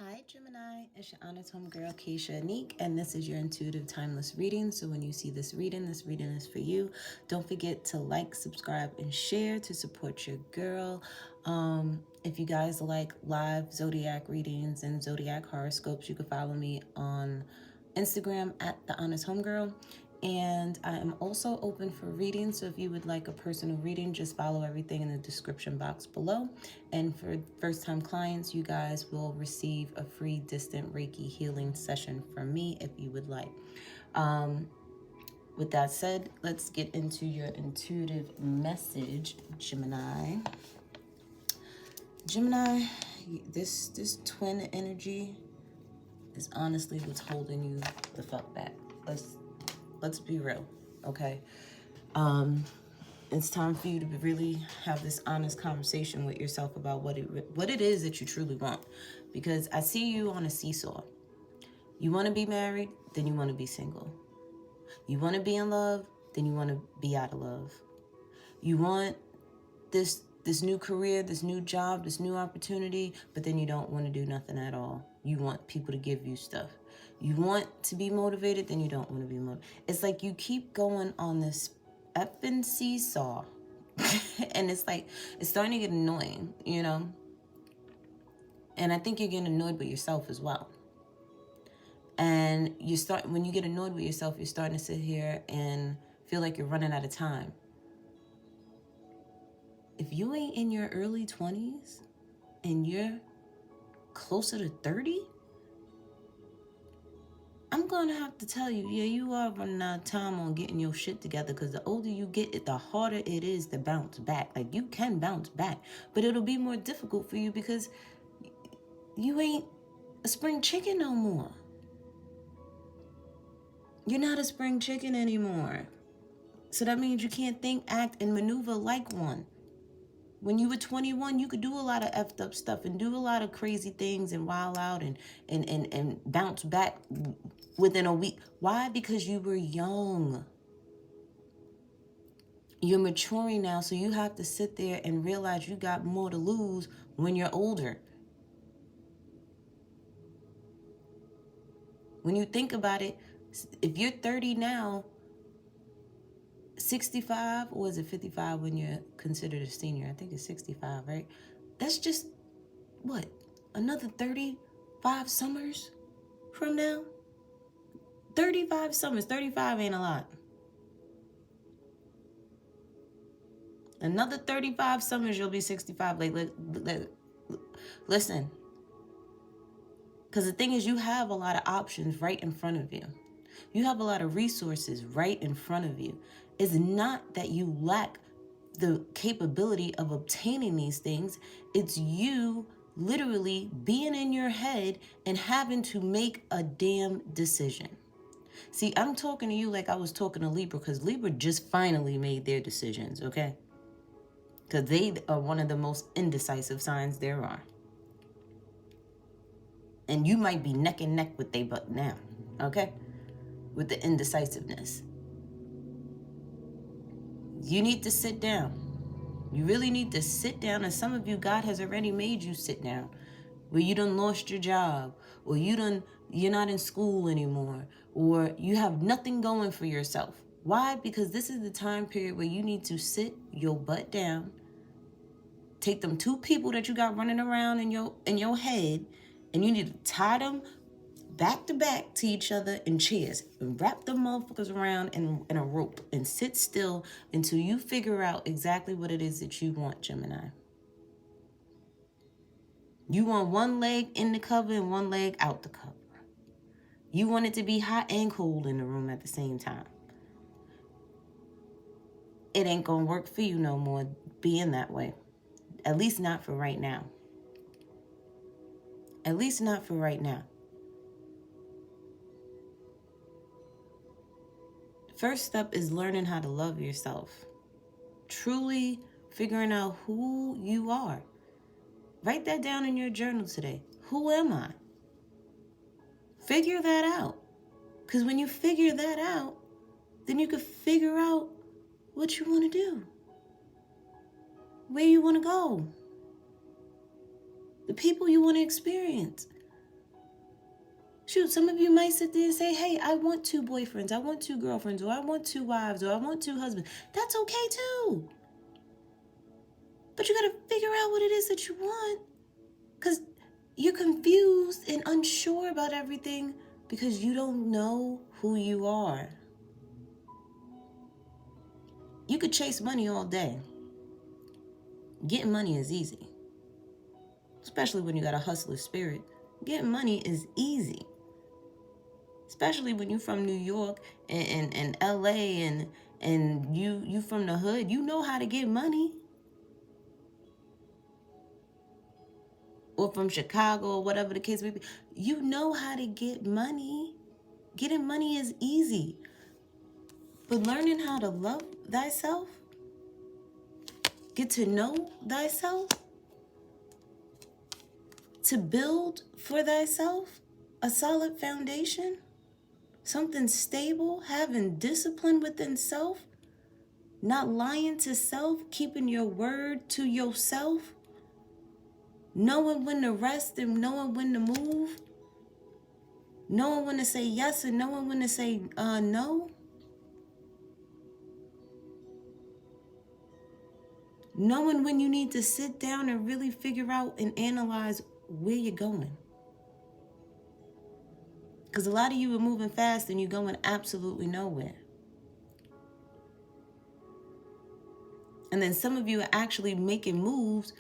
Hi Gemini, it's your honest homegirl Keisha Neek, and this is your intuitive timeless reading. So when you see this reading is for you. Don't forget to like, subscribe, and share to support your girl. If you guys like live zodiac readings and zodiac horoscopes, you can follow me on Instagram at the honest homegirl. And I am also open for readings, so if you would like a personal reading, just follow everything in the description box below. And for first-time clients, you guys will receive a free distant Reiki healing session from me if you would like. With that said, let's get into your intuitive message, Gemini. Gemini, this twin energy is honestly what's holding you the fuck back. Let's be real, okay? It's time for you to really have this honest conversation with yourself about what it is that you truly want. Because I see you on a seesaw. You want to be married, then you want to be single. You want to be in love, then you want to be out of love. You want this new career, this new job, this new opportunity, but then you don't want to do nothing at all. You want people to give you stuff. You want to be motivated, then you don't want to be motivated. It's like you keep going on this effing seesaw. And it's like, it's starting to get annoying, you know? And I think you're getting annoyed with yourself as well. And when you get annoyed with yourself, you're starting to sit here and feel like you're running out of time. If you ain't in your early 20s and you're closer to 30, I'm going to have to tell you, yeah, you are running out of time on getting your shit together, because the older you get, the harder it is to bounce back. Like, you can bounce back, but it'll be more difficult for you because you ain't a spring chicken no more. You're not a spring chicken anymore. So that means you can't think, act, and maneuver like one. When you were 21, you could do a lot of effed up stuff and do a lot of crazy things and wild out and bounce back within a week. Why? Because you were young. You're maturing now, so you have to sit there and realize you got more to lose when you're older. When you think about it, if you're 30 now, 65, or is it 55 when you're considered a senior? I think it's 65, right? That's just, what, another 35 summers from now? 35 summers. 35 ain't a lot. Another 35 summers, you'll be 65. Listen. Because the thing is, you have a lot of options right in front of you. You have a lot of resources right in front of you. It's not that you lack the capability of obtaining these things. It's you literally being in your head and having to make a damn decision. See, I'm talking to you like I was talking to Libra, because Libra just finally made their decisions, okay? Because they are one of the most indecisive signs there are. And you might be neck and neck with they butt now, okay? With the indecisiveness. You need to sit down. You really need to sit down. And some of you, God has already made you sit down. Where you done lost your job, or you're not in school anymore, or you have nothing going for yourself. Why? Because this is the time period where you need to sit your butt down, take them two people that you got running around in your head, and you need to tie them back to back to each other in chairs and wrap them motherfuckers around in a rope and sit still until you figure out exactly what it is that you want, Gemini. You want one leg in the cover and one leg out the cover. You want it to be hot and cold in the room at the same time. It ain't gonna work for you no more being that way. At least not for right now. At least not for right now. First step is learning how to love yourself. Truly figuring out who you are. Write that down in your journal today. Who am I? Figure that out. Because when you figure that out, then you can figure out what you want to do. Where you want to go. The people you want to experience. Shoot, some of you might sit there and say, hey, I want 2 boyfriends, I want 2 girlfriends, or I want 2 wives, or I want 2 husbands. That's okay too. But you got to figure out what it is that you want, because you're confused and unsure about everything because you don't know who you are. You could chase money all day. Getting money is easy, especially when you got a hustler spirit. Getting money is easy, especially when you're from New York and LA and you from the hood. You know how to get money. Or from Chicago, or whatever the case may be. You know how to get money. Getting money is easy. But learning how to love thyself, get to know thyself, to build for thyself a solid foundation, something stable, having discipline within self, not lying to self, keeping your word to yourself, knowing when to rest and knowing when to move, knowing when to say yes and knowing when to say no, knowing when you need to sit down and really figure out and analyze where you're going. Because a lot of you are moving fast and you're going absolutely nowhere. And then some of you are actually making moves,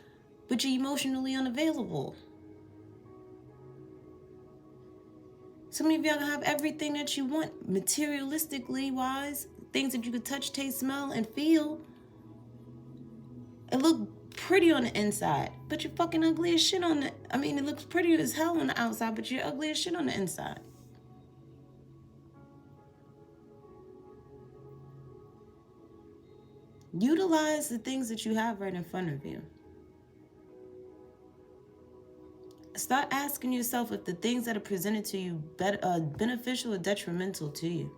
but you're emotionally unavailable. Some of y'all have everything that you want, materialistically wise, things that you could touch, taste, smell, and feel. It look pretty on the inside, but you're fucking ugly as shit on the... it looks pretty as hell on the outside, but you're ugly as shit on the inside. Utilize the things that you have right in front of you. Start asking yourself if the things that are presented to you beneficial or detrimental to you.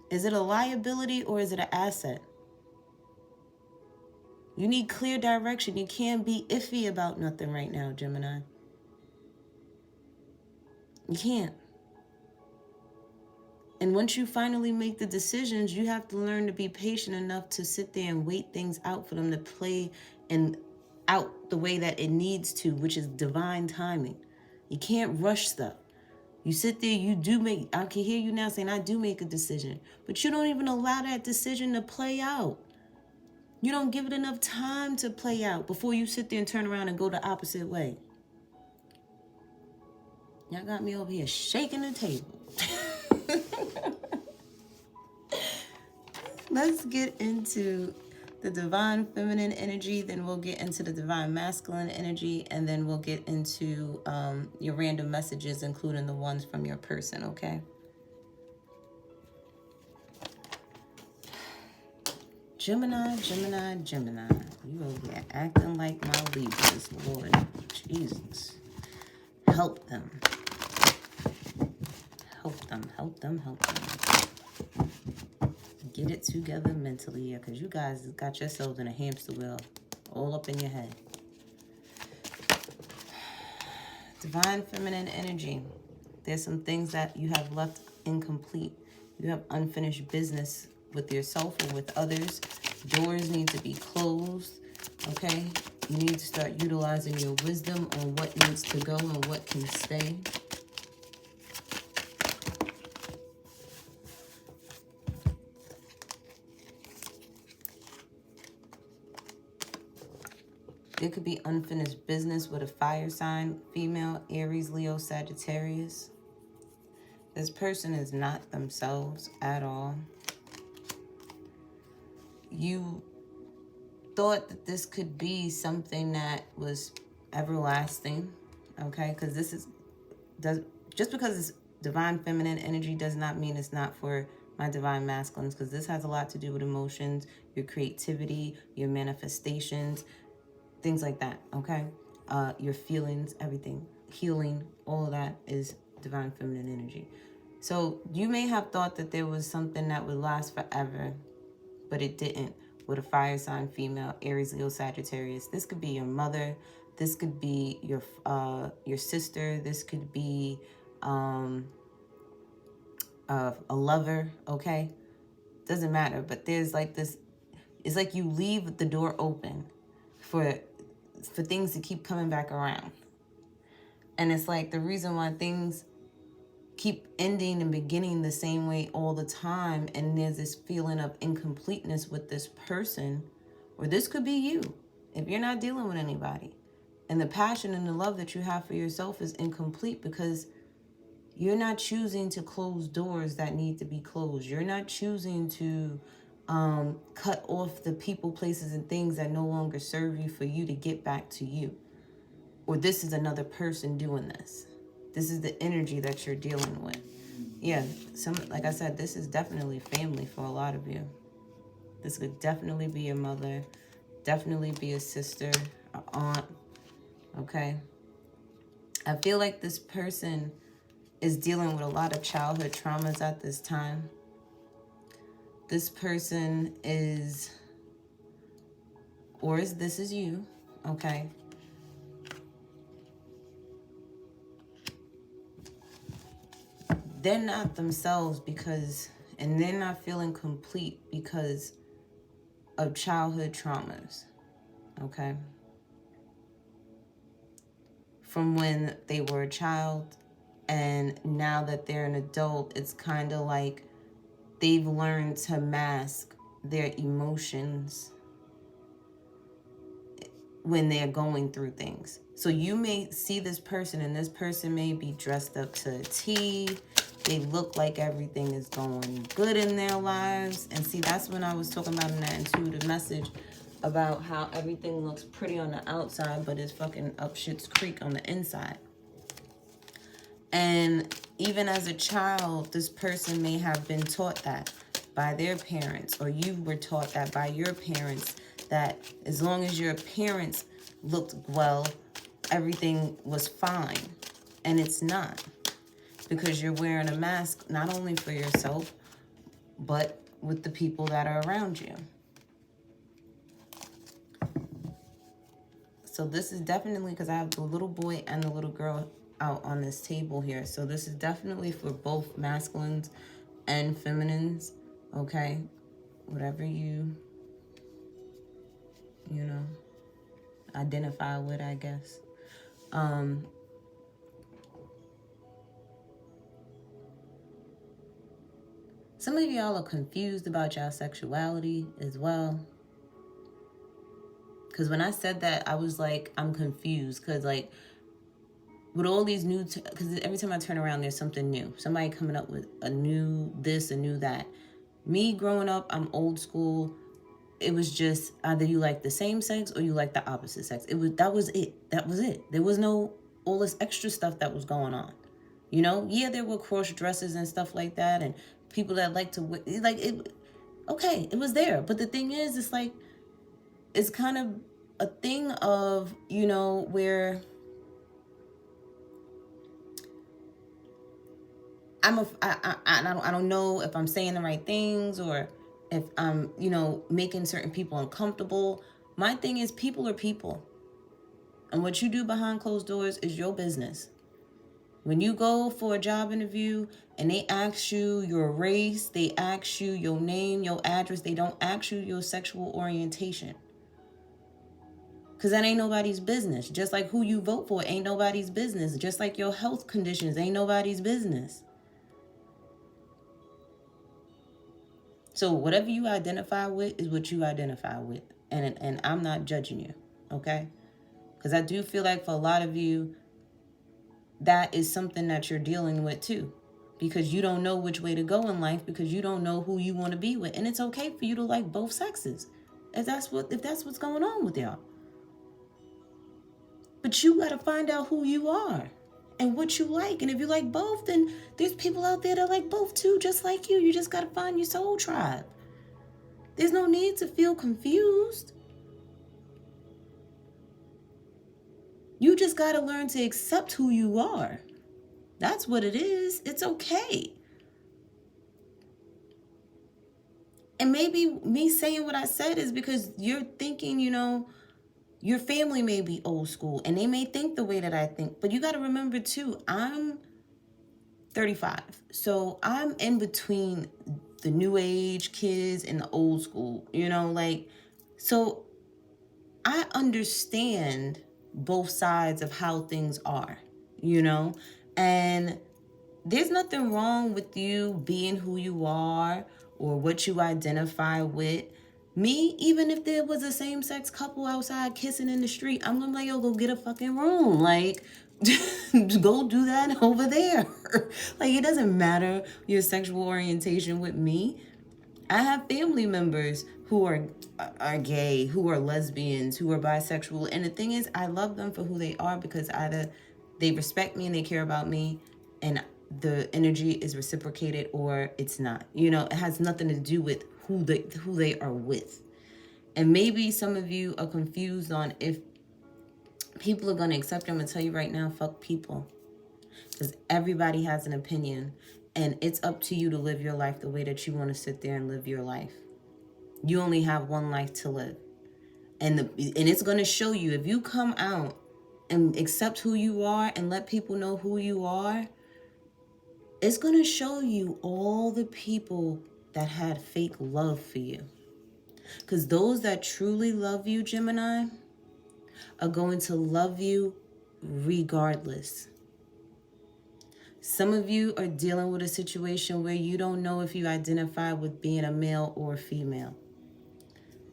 Is it a liability or is it an asset? You need clear direction. You can't be iffy about nothing right now, Gemini. You can't. And once you finally make the decisions, you have to learn to be patient enough to sit there and wait things out for them to play and out the way that it needs to, which is divine timing. You can't rush stuff. You sit there, I can hear you now saying, I do make a decision, but you don't even allow that decision to play out. You don't give it enough time to play out before you sit there and turn around and go the opposite way. Y'all got me over here shaking the table. Let's get into the divine feminine energy, then we'll get into the divine masculine energy, and then we'll get into your random messages, including the ones from your person, okay? Gemini, Gemini, Gemini. You over here acting like my Libras, Lord Jesus. Help them. Help them, help them, help them. Get it together mentally, yeah, because you guys got yourselves in a hamster wheel all up in your head. Divine feminine energy. There's some things that you have left incomplete. You have unfinished business with yourself or with others. Doors need to be closed, okay? You need to start utilizing your wisdom on what needs to go and what can stay. There could be unfinished business with a fire sign, female, Aries, Leo, Sagittarius. This person is not themselves at all. You thought that this could be something that was everlasting, okay? Because just because it's divine feminine energy does not mean it's not for my divine masculines, because this has a lot to do with emotions, your creativity, your manifestations, things like that, okay? Your feelings, everything, healing, all of that is divine feminine energy. So you may have thought that there was something that would last forever, but it didn't. With a fire sign, female, Aries, Leo, Sagittarius. This could be your mother. This could be your sister. This could be a lover, okay? Doesn't matter, but there's like this, it's like you leave the door open for things to keep coming back around. And it's like the reason why things keep ending and beginning the same way all the time, and there's this feeling of incompleteness with this person, or this could be you if you're not dealing with anybody. And the passion and the love that you have for yourself is incomplete because you're not choosing to close doors that need to be closed. You're not choosing to cut off the people, places, and things that no longer serve you for you to get back to you. Or this is another person doing this. This is the energy that you're dealing with. Yeah, like I said, this is definitely family for a lot of you. This could definitely be your mother, definitely be a sister, an aunt, okay? I feel like this person is dealing with a lot of childhood traumas at this time. This person is, this is you, okay? They're not themselves and they're not feeling complete because of childhood traumas, okay? From when they were a child, and now that they're an adult, it's kind of like they've learned to mask their emotions when they're going through things. So you may see this person, and this person may be dressed up to a T. They look like everything is going good in their lives. And see, that's when I was talking about in that intuitive message about how everything looks pretty on the outside, but it's fucking up shit's creek on the inside. And even as a child, this person may have been taught that by their parents, or you were taught that by your parents, that as long as your parents looked well, everything was fine. And it's not. Because you're wearing a mask, not only for yourself, but with the people that are around you. So this is definitely, because I have the little boy and the little girl out on this table here. So this is definitely for both masculines and feminines, okay? Whatever you know, identify with, I guess. Some of y'all are confused about y'all sexuality as well. Because when I said that, I was like, I'm confused. Because like, with all these new, because every time I turn around, there's something new. Somebody coming up with a new this, a new that. Me growing up, I'm old school. It was just either you like the same sex or you like the opposite sex. That was it. There was no all this extra stuff that was going on. You know? Yeah, there were cross dresses and stuff like that, and people that like to like it. Okay, it was there. But the thing is, it's like, it's kind of a thing of, you know, where I don't know if I'm saying the right things or if I'm, you know, making certain people uncomfortable. My thing is, people are people. And what you do behind closed doors is your business. When you go for a job interview and they ask you your race, they ask you your name, your address, they don't ask you your sexual orientation. Because that ain't nobody's business. Just like who you vote for ain't nobody's business. Just like your health conditions ain't nobody's business. So whatever you identify with is what you identify with. And I'm not judging you, okay? Because I do feel like for a lot of you, that is something that you're dealing with too. Because you don't know which way to go in life, because you don't know who you want to be with. And it's okay for you to like both sexes, if that's what's going on with y'all. But you got to find out who you are and what you like. And if you like both, then there's people out there that like both too, just like you. You just got to find your soul tribe. There's no need to feel confused. You just got to learn to accept who you are. That's what it is. It's okay. And maybe me saying what I said is because you're thinking, you know, your family may be old school and they may think the way that I think. But you got to remember too, I'm 35. So I'm in between the new age kids and the old school, you know, like, so I understand both sides of how things are, you know, and there's nothing wrong with you being who you are or what you identify with. Me, even if there was a same-sex couple outside kissing in the street, I'm gonna be like, yo, go get a fucking room. Like, go do that over there. Like, it doesn't matter your sexual orientation with me. I have family members who are gay, who are lesbians, who are bisexual. And the thing is, I love them for who they are because either they respect me and they care about me and the energy is reciprocated, or it's not. You know, it has nothing to do with who they are with. And maybe some of you are confused on if people are going to accept them. And tell you right now, fuck people. Because everybody has an opinion. And it's up to you to live your life the way that you want to sit there and live your life. You only have one life to live. And it's going to show you, if you come out and accept who you are and let people know who you are, it's going to show you all the people that had fake love for you. Because those that truly love you, Gemini, are going to love you regardless. Some of you are dealing with a situation where you don't know if you identify with being a male or a female.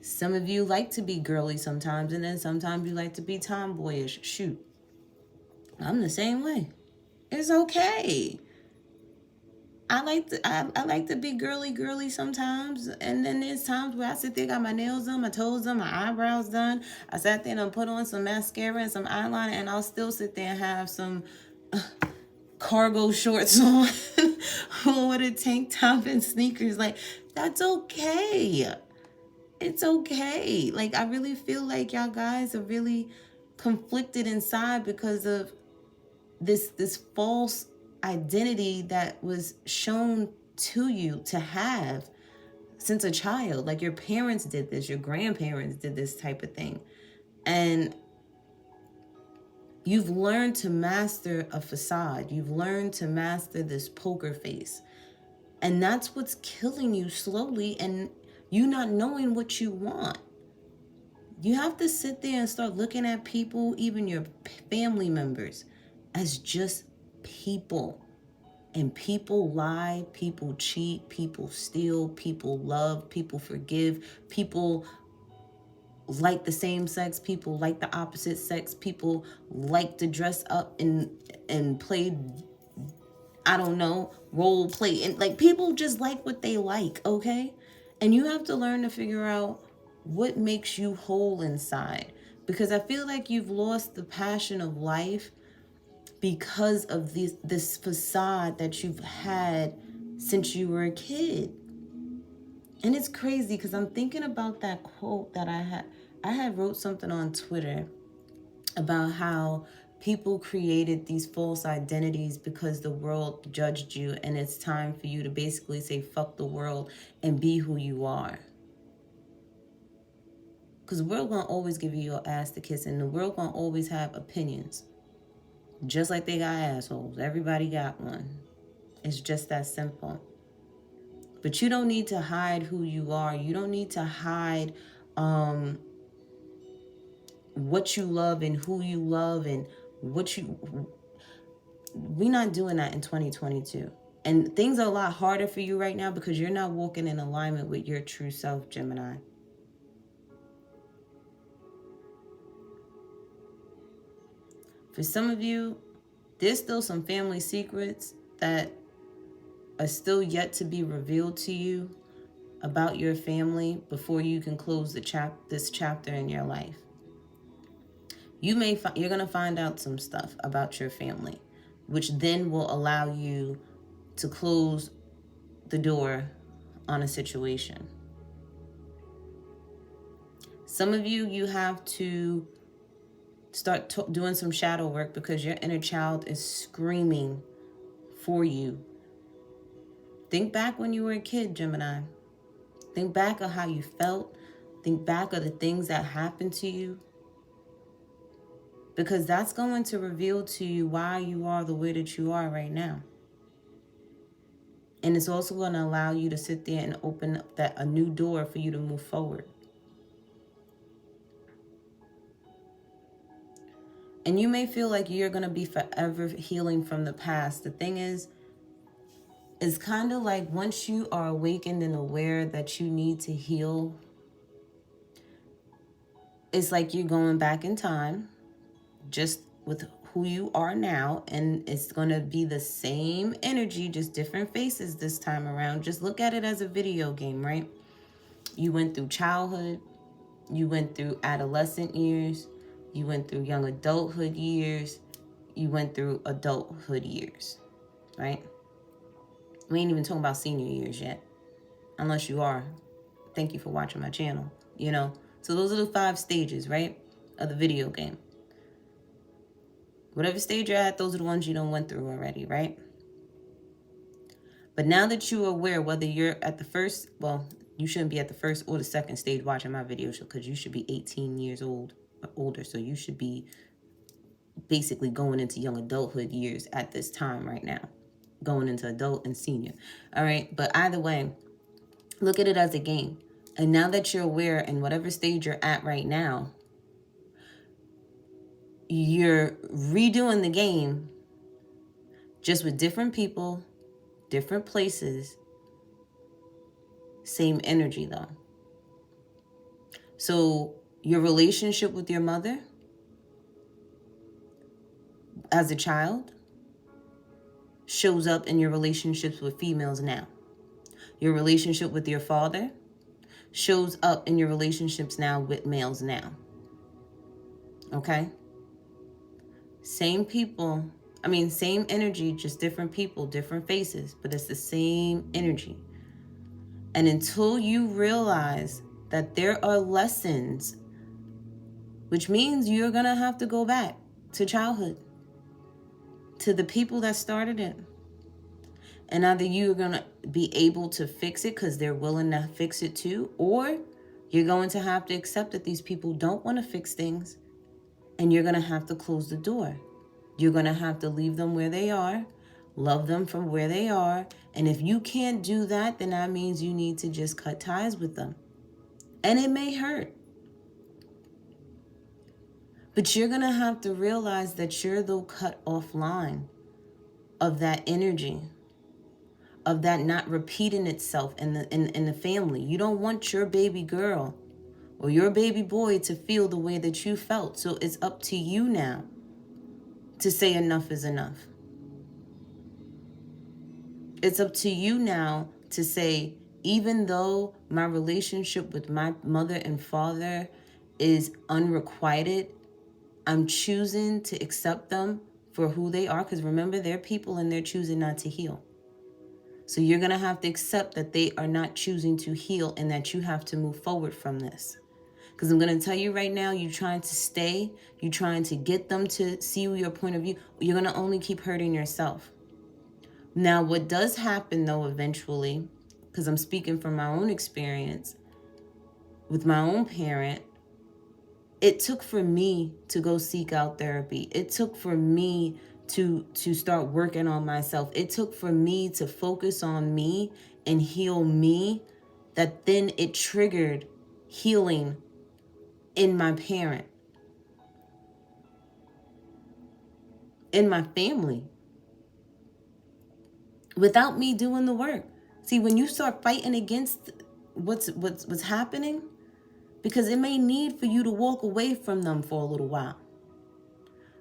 Some of you like to be girly sometimes, and then sometimes you like to be tomboyish. Shoot, I'm the same way. It's okay. I like to be girly sometimes, and then there's times where I sit there, got my nails done, my toes done, my eyebrows done. I sat there and put on some mascara and some eyeliner, and I'll still sit there and have some cargo shorts on or with a tank top and sneakers. Like, that's okay. It's okay. Like, I really feel like y'all guys are really conflicted inside because of this false identity that was shown to you to have since a child. Like, your parents did this, your grandparents did this type of thing. And you've learned to master a facade. You've learned to master this poker face. And that's what's killing you slowly, and you not knowing what you want. You have to sit there and start looking at people, even your family members, as just people. And people lie, people cheat, people steal, people love, people forgive, people like the same sex, people like the opposite sex, people like to dress up and play, I don't know, role play. And like, people just like what they like, okay? And you have to learn to figure out what makes you whole inside. Because I feel like you've lost the passion of life because of this facade that you've had since you were a kid. And it's crazy because I'm thinking about that quote that I had wrote something on Twitter about how people created these false identities because the world judged you, and it's time for you to basically say fuck the world and be who you are. Because the world gonna always give you your ass to kiss, and the world gonna always have opinions. Just like they got assholes. Everybody got one. It's just that simple. But you don't need to hide who you are. You don't need to hide what you love and who you love and what you... We're not doing that in 2022. And things are a lot harder for you right now because you're not walking in alignment with your true self, Gemini. For some of you, there's still some family secrets that are still yet to be revealed to you about your family before you can close this chapter in your life. You're going to find out some stuff about your family, which then will allow you to close the door on a situation. Some of you have to start doing some shadow work because your inner child is screaming for you. Think back when you were a kid, Gemini. Think back on how you felt. Think back on the things that happened to you. Because that's going to reveal to you why you are the way that you are right now. And it's also going to allow you to sit there and open up a new door for you to move forward. And you may feel like you're going to be forever healing from the past. The thing is, it's kind of like once you are awakened and aware that you need to heal, it's like you're going back in time, just with who you are now, and it's going to be the same energy, just different faces this time around. Just look at it as a video game, right? You went through childhood, you went through adolescent years, you went through young adulthood years, you went through adulthood years, right? We ain't even talking about senior years yet, unless you are. Thank you for watching my channel, you know? So those are the 5 stages, right, of the video game. Whatever stage you're at, those are the ones you done went through already, right? But now that you're aware, whether you're at the first, well, you shouldn't be at the first or the second stage watching my videos, because you should be 18 years old or older. So you should be basically going into young adulthood years at this time right now, going into adult and senior. All right. But either way, look at it as a game. And now that you're aware in whatever stage you're at right now, you're redoing the game just with different people, different places, same energy though. So your relationship with your mother as a child shows up in your relationships with females now. Your relationship with your father shows up in your relationships now with males now. Okay? Same people, same energy, just different people, different faces, but it's the same energy. And until you realize that there are lessons, which means you're going to have to go back to childhood, to the people that started it. And either you're going to be able to fix it because they're willing to fix it too, or you're going to have to accept that these people don't want to fix things, and you're going to have to close the door. You're going to have to leave them where they are, love them from where they are. And if you can't do that, then that means you need to just cut ties with them. And it may hurt. But you're going to have to realize that you're the cut off line of that energy, of that not repeating itself in the family. You don't want your baby girl or your baby boy to feel the way that you felt. So it's up to you now to say enough is enough. It's up to you now to say, even though my relationship with my mother and father is unrequited, I'm choosing to accept them for who they are. Because remember, they're people and they're choosing not to heal. So you're going to have to accept that they are not choosing to heal and that you have to move forward from this. Because I'm going to tell you right now, you're trying to stay, you're trying to get them to see your point of view, you're going to only keep hurting yourself. Now, what does happen though eventually, because I'm speaking from my own experience with my own parent, it took for me to go seek out therapy. It took for me to start working on myself. It took for me to focus on me and heal me, that then it triggered healing in my parent, in my family, without me doing the work. See, when you start fighting against what's happening, because it may need for you to walk away from them for a little while,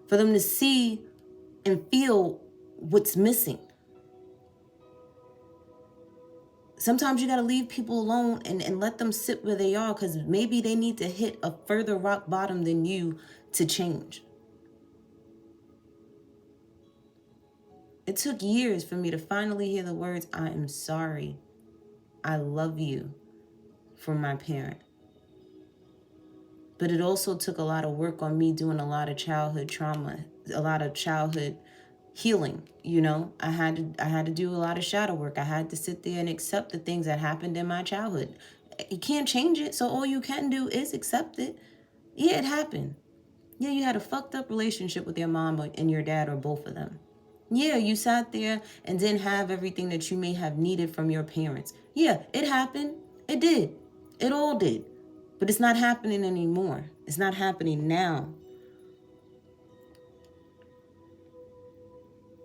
for them to see and feel what's missing. Sometimes you got to leave people alone and let them sit where they are, because maybe they need to hit a further rock bottom than you to change. It took years for me to finally hear the words, I am sorry, I love you, from my parent. But it also took a lot of work on me doing a lot of childhood trauma, a lot of childhood healing. You know, I had to do a lot of shadow work. I had to sit there and accept the things that happened in my childhood. You can't change it, so all you can do is accept it. Yeah, it happened. Yeah, you had a fucked up relationship with your mom and your dad, or both of them. Yeah, you sat there and didn't have everything that you may have needed from your parents. Yeah, it happened. It did. It all did. But it's not happening anymore. It's not happening now.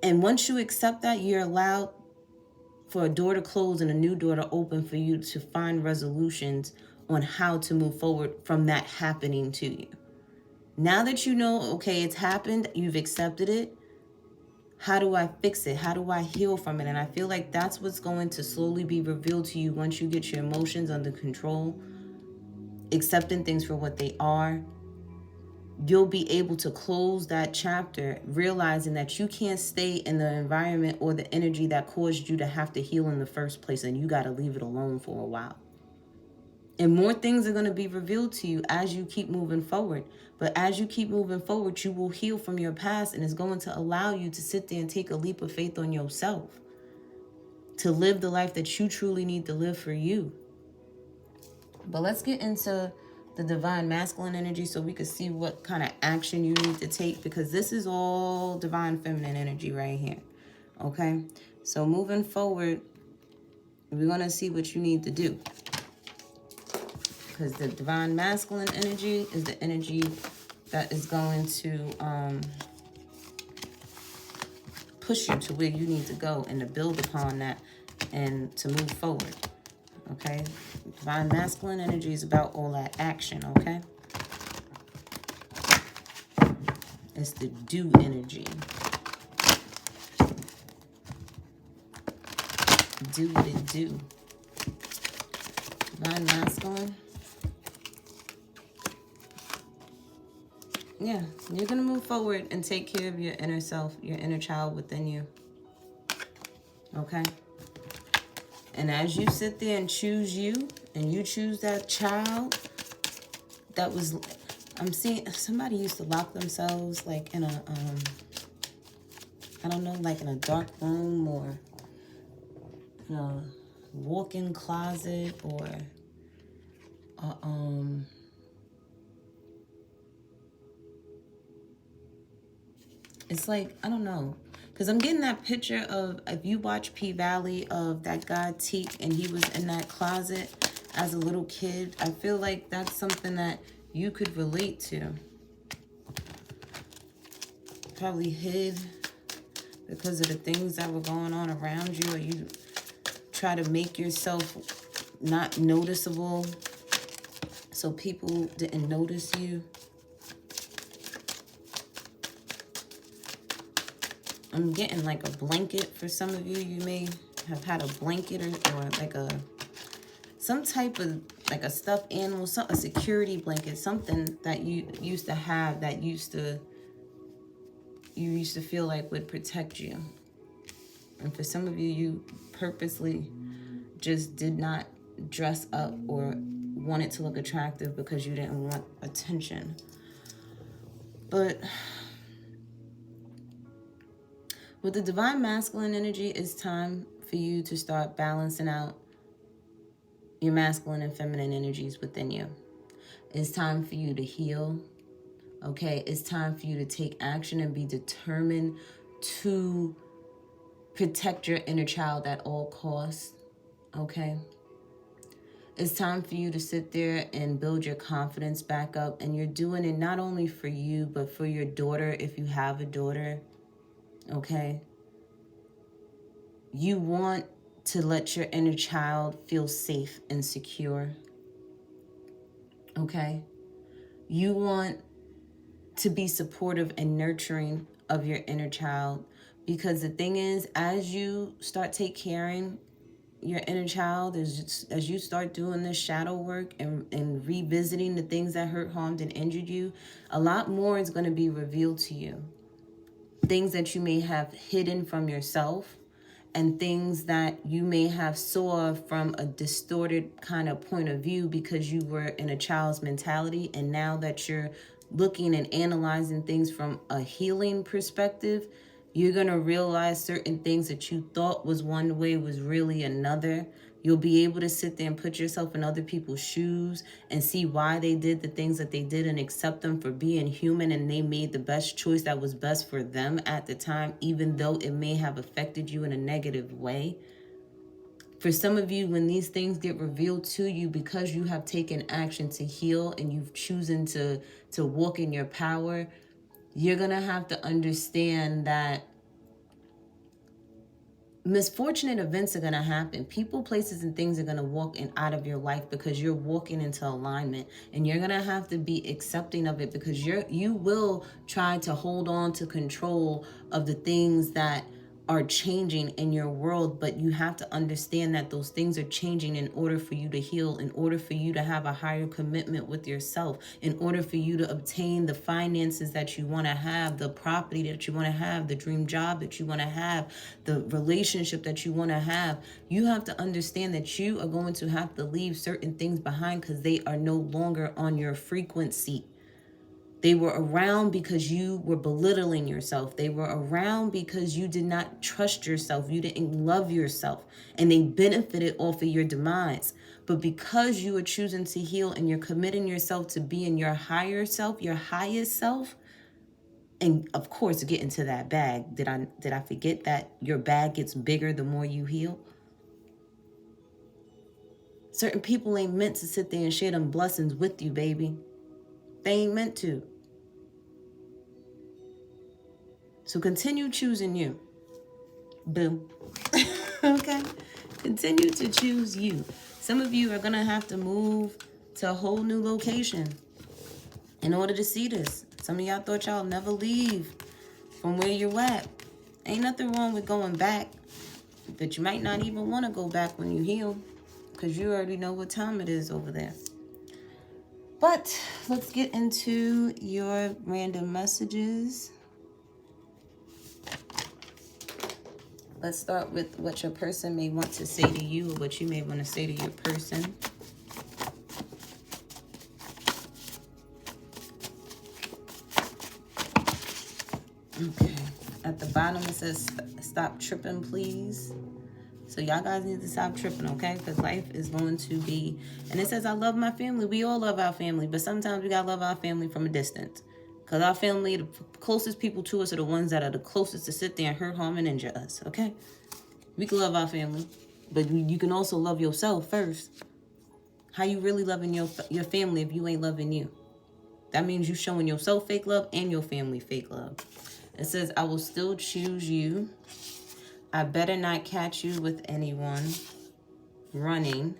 And once you accept that, you're allowed for a door to close and a new door to open for you to find resolutions on how to move forward from that happening to you. Now that you know, okay, it's happened, you've accepted it, how do I fix it? How do I heal from it? And I feel like that's what's going to slowly be revealed to you once you get your emotions under control, accepting things for what they are. You'll be able to close that chapter, realizing that you can't stay in the environment or the energy that caused you to have to heal in the first place, and you got to leave it alone for a while. And more things are going to be revealed to you as you keep moving forward. But as you keep moving forward, you will heal from your past, and it's going to allow you to sit there and take a leap of faith on yourself, to live the life that you truly need to live for you. But let's get into the divine masculine energy so we can see what kind of action you need to take, because this is all divine feminine energy right here. Okay? So moving forward, we're going to see what you need to do. Because the divine masculine energy is the energy that is going to push you to where you need to go and to build upon that and to move forward. Okay? Divine masculine energy is about all that action, okay? It's the do energy. Do what it do. Divine masculine. Yeah, you're going to move forward and take care of your inner self, your inner child within you. Okay? And as you sit there and choose you, and you choose that child, that was, I'm seeing somebody used to lock themselves like in a, I don't know, like in a dark room or in a walk-in closet or, it's like, I don't know. Because I'm getting that picture of, if you watch P-Valley, of that guy Teak, and he was in that closet as a little kid. I feel like that's something that you could relate to. Probably hid because of the things that were going on around you, or you try to make yourself not noticeable so people didn't notice you. I'm getting like a blanket for some of you. You may have had a blanket or like some type of like a stuffed animal, a security blanket, something that you used to have that you used to feel like would protect you. And for some of you, you purposely just did not dress up or want it to look attractive because you didn't want attention. But with the divine masculine energy, it's time for you to start balancing out your masculine and feminine energies within you. It's time for you to heal. Okay, it's time for you to take action and be determined to protect your inner child at all costs. Okay, it's time for you to sit there and build your confidence back up, and you're doing it not only for you but for your daughter, if you have a daughter. Okay, you want to let your inner child feel safe and secure. Okay, you want to be supportive and nurturing of your inner child, because the thing is, as you start taking care your inner child, as you start doing this shadow work and revisiting the things that hurt, harmed, and injured you, a lot more is going to be revealed to you. Things that you may have hidden from yourself, and things that you may have saw from a distorted kind of point of view because you were in a child's mentality. And now that you're looking and analyzing things from a healing perspective, You're going to realize certain things that you thought was one way was really another. You'll be able to sit there and put yourself in other people's shoes and see why they did the things that they did and accept them for being human, and they made the best choice that was best for them at the time, even though it may have affected you in a negative way. For some of you, when these things get revealed to you, because you have taken action to heal and you've chosen to walk in your power, you're going to have to understand that misfortunate events are going to happen. People, places, and things are going to walk in out of your life because you're walking into alignment, and you're going to have to be accepting of it, because you will try to hold on to control of the things that are changing in your world, but you have to understand that those things are changing in order for you to heal, in order for you to have a higher commitment with yourself, in order for you to obtain the finances that you want to have, the property that you want to have, the dream job that you want to have, the relationship that you want to have. You have to understand that you are going to have to leave certain things behind because they are no longer on your frequency. They were around because you were belittling yourself. They were around because you did not trust yourself. You didn't love yourself. And they benefited off of your demise. But because you are choosing to heal and you're committing yourself to being your higher self, your highest self, and of course, get into that bag. Did I forget that your bag gets bigger the more you heal? Certain people ain't meant to sit there and share them blessings with you, baby. They ain't meant to. So continue choosing you. Boo. Okay? Continue to choose you. Some of you are going to have to move to a whole new location in order to see this. Some of y'all thought y'all never leave from where you're at. Ain't nothing wrong with going back, but you might not even want to go back when you heal, because you already know what time it is over there. But let's get into your random messages. Let's start with what your person may want to say to you, or what you may want to say to your person. Okay. At the bottom it says, stop tripping, please. So y'all guys need to stop tripping, okay? Because life is going to be... And it says, I love my family. We all love our family. But sometimes we got to love our family from a distance. Because our family, the closest people to us, are the ones that are the closest to sit there and hurt, harm, and injure us, okay? We can love our family. But you can also love yourself first. How you really loving your family if you ain't loving you? That means you showing yourself fake love and your family fake love. It says, I will still choose you. I better not catch you with anyone running.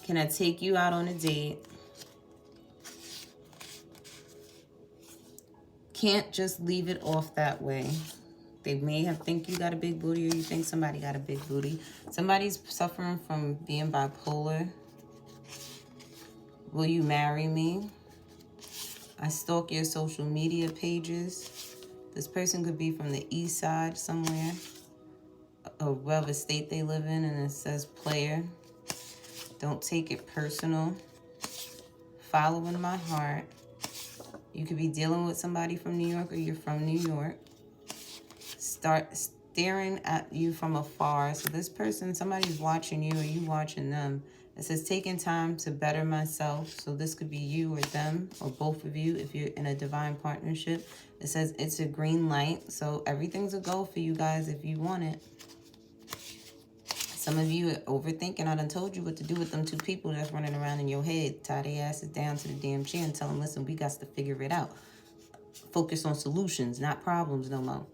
Can I take you out on a date? Can't just leave it off that way. They may have think you got a big booty, or you think somebody got a big booty. Somebody's suffering from being bipolar. Will you marry me? I stalk your social media pages. This person could be from the east side somewhere, or whatever state they live in, and it says player. Don't take it personal. Following my heart. You could be dealing with somebody from New York, or you're from New York. Start staring at you from afar. So this person, somebody's watching you, or you watching them. It says taking time to better myself. So this could be you or them, or both of you if you're in a divine partnership. It says it's a green light. So everything's a go for you guys if you want it. Some of you are overthinking. I done told you what to do with them two people that's running around in your head. Tie their asses down to the damn chair and tell them, listen, we got to figure it out. Focus on solutions, not problems no more.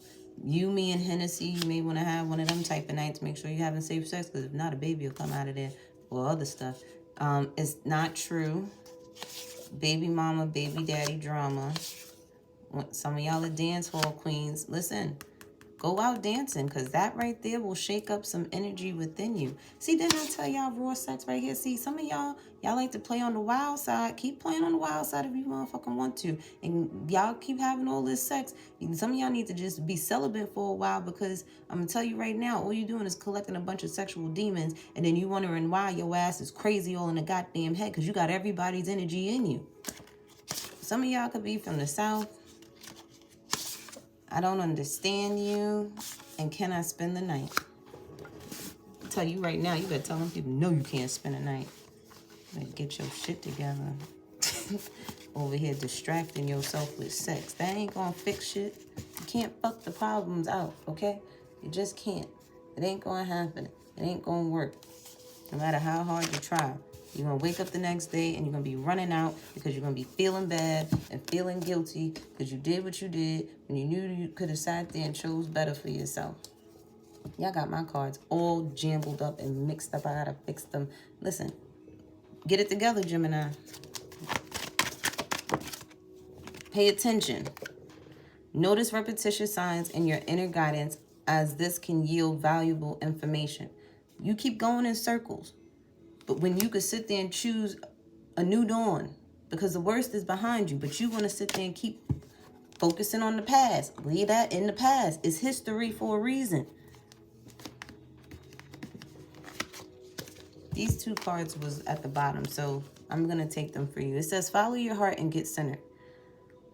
You, me, and Hennessy, you may want to have one of them type of nights. Make sure you're having safe sex, because if not, a baby will come out of there, or other stuff. It's not true. Baby mama, baby daddy drama. Some of y'all are dance hall queens. Listen. Go out dancing, because that right there will shake up some energy within you. See, didn't I tell y'all raw sex right here? See, some of y'all like to play on the wild side. Keep playing on the wild side if you motherfucking want to. And y'all keep having all this sex. Some of y'all need to just be celibate for a while, because I'm going to tell you right now, all you're doing is collecting a bunch of sexual demons, and then you wondering why your ass is crazy all in the goddamn head, because you got everybody's energy in you. Some of y'all could be from the South. I don't understand you. And can I spend the night? I'll tell you right now, you better tell them people, no, you can't spend the night. You better get your shit together. Over here distracting yourself with sex. That ain't gonna fix shit. You can't fuck the problems out, okay? You just can't. It ain't gonna happen. It ain't gonna work. No matter how hard you try. You're gonna wake up the next day and you're gonna be running out because you're gonna be feeling bad and feeling guilty because you did what you did when you knew you could have sat there and chose better for yourself. Y'all got my cards all jumbled up and mixed up. I gotta fix them. Listen, get it together, Gemini. Pay attention. Notice repetitious signs in your inner guidance as this can yield valuable information. You keep going in circles, but when you could sit there and choose a new dawn because the worst is behind you, but you want to sit there and keep focusing on the past. Leave that in the past. It's history for a reason. These two cards was at the bottom, so I'm going to take them for you. It says, follow your heart and get centered.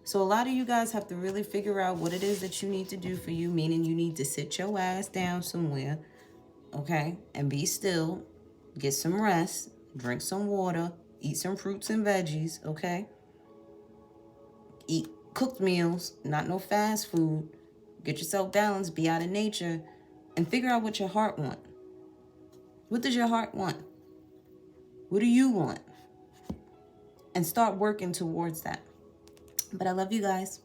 So a lot of you guys have to really figure out what it is that you need to do for you, meaning you need to sit your ass down somewhere, okay, and be still, get some rest, drink some water, eat some fruits and veggies, okay? Eat cooked meals, not no fast food. Get yourself balanced, be out in nature, and figure out what your heart wants. What does your heart want? What do you want? And start working towards that. But I love you guys.